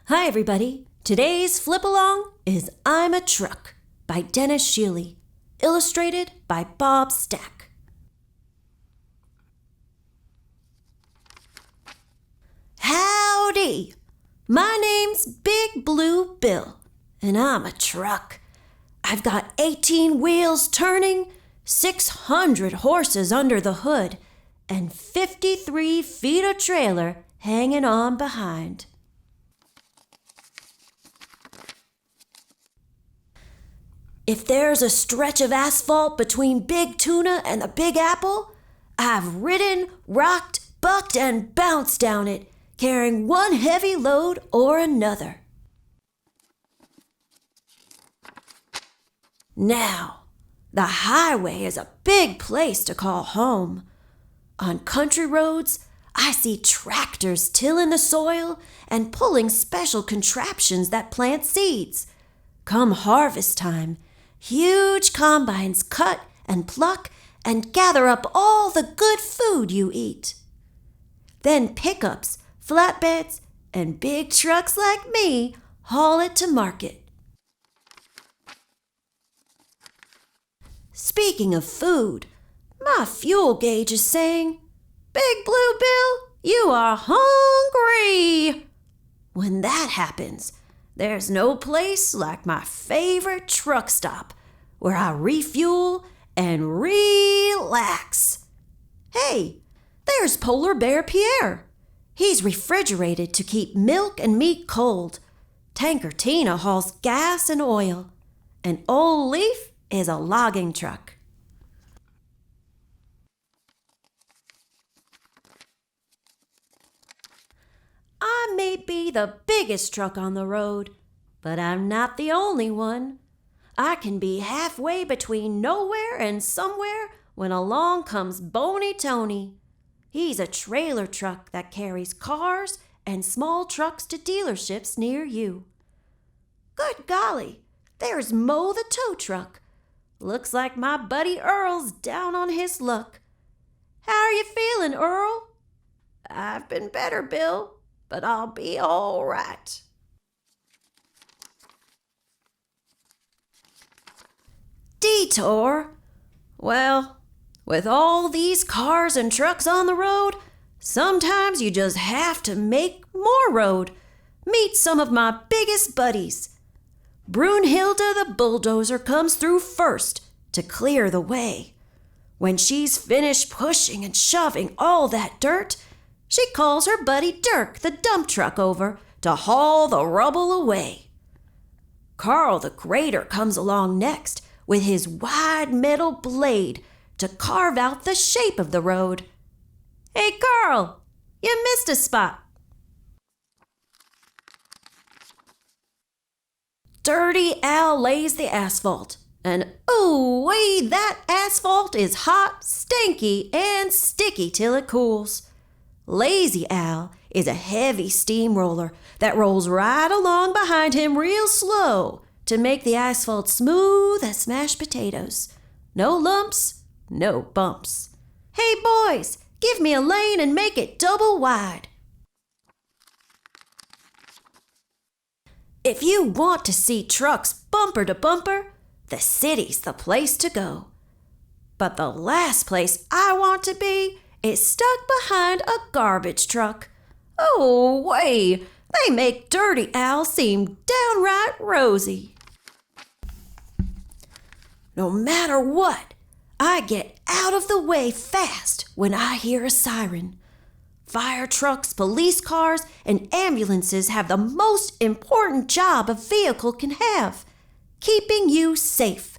Hi, everybody. Today's flip along is I'm a Truck by Dennis Shealy, illustrated by Bob Stack. Howdy! My name's Big Blue Bill, and I'm a truck. I've got 18 wheels turning, 600 horses under the hood, and 53 feet of trailer hanging on behind. If there's a stretch of asphalt between Big Tuna and the Big Apple, I've ridden, rocked, bucked, and bounced down it, carrying one heavy load or another. Now, the highway is a big place to call home. On country roads, I see tractors tilling the soil and pulling special contraptions that plant seeds. Come harvest time, huge combines cut and pluck and gather up all the good food you eat. Then pickups, flatbeds, and big trucks like me haul it to market. Speaking of food, my fuel gauge is saying, "Big Blue Bill, you are hungry." When that happens, there's no place like my favorite truck stop, where I refuel and relax. Hey, there's Polar Bear Pierre. He's refrigerated to keep milk and meat cold. Tanker Tina hauls gas and oil. And Old Leaf is a logging truck. I may be the biggest truck on the road, but I'm not the only one. I can be halfway between nowhere and somewhere when along comes Boney Tony. He's a trailer truck that carries cars and small trucks to dealerships near you. Good golly, there's Mo the tow truck. Looks like my buddy Earl's down on his luck. How are you feeling, Earl? I've been better, Bill, but I'll be all right. Detour? Well, with all these cars and trucks on the road, sometimes you just have to make more road. Meet some of my biggest buddies. Brunhilde the bulldozer comes through first to clear the way. When she's finished pushing and shoving all that dirt, she calls her buddy Dirk the dump truck over to haul the rubble away. Carl the grader comes along next with his wide metal blade to carve out the shape of the road. Hey, Carl, you missed a spot. Dirty Al lays the asphalt, and ooh-wee, that asphalt is hot, stinky, and sticky till it cools. Lazy Al is a heavy steamroller that rolls right along behind him real slow to make the asphalt smooth as smashed potatoes. No lumps, no bumps. Hey boys, give me a lane and make it double wide. If you want to see trucks bumper to bumper, the city's the place to go. But the last place I want to be is stuck behind a garbage truck. Oh, way, they make Dirty Al seem downright rosy. No matter what, I get out of the way fast when I hear a siren. Fire trucks, police cars, and ambulances have the most important job a vehicle can have, keeping you safe.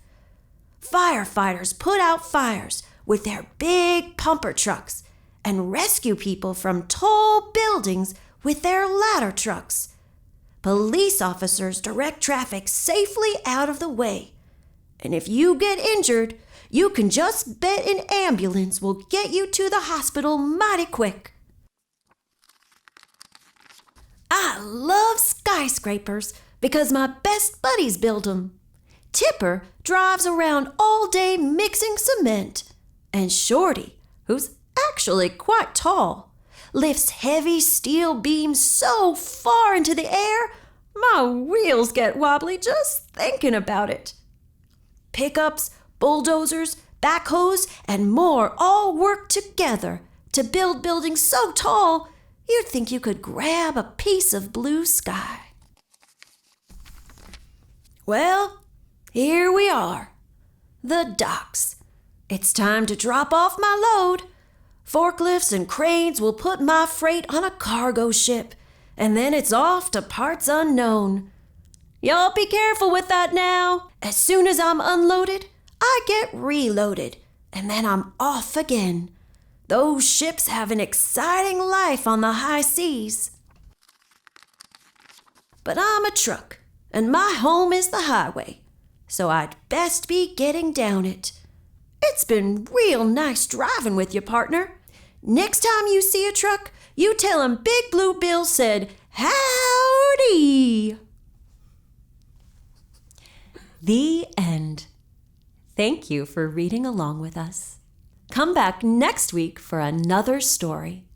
Firefighters put out fires with their big pumper trucks and rescue people from tall buildings with their ladder trucks. Police officers direct traffic safely out of the way. And if you get injured, you can just bet an ambulance will get you to the hospital mighty quick. I love skyscrapers because my best buddies build them. Tipper drives around all day mixing cement. And Shorty, who's actually quite tall, lifts heavy steel beams so far into the air, my wheels get wobbly just thinking about it. Pickups, bulldozers, backhoes, and more all work together to build buildings so tall you'd think you could grab a piece of blue sky. Well, here we are, the docks. It's time to drop off my load. Forklifts and cranes will put my freight on a cargo ship, and then it's off to parts unknown. Y'all be careful with that now. As soon as I'm unloaded, I get reloaded, and then I'm off again. Those ships have an exciting life on the high seas. But I'm a truck, and my home is the highway, so I'd best be getting down it. It's been real nice driving with you, partner. Next time you see a truck, you tell him Big Blue Bill said, "Howdy!" The end. Thank you for reading along with us. Come back next week for another story.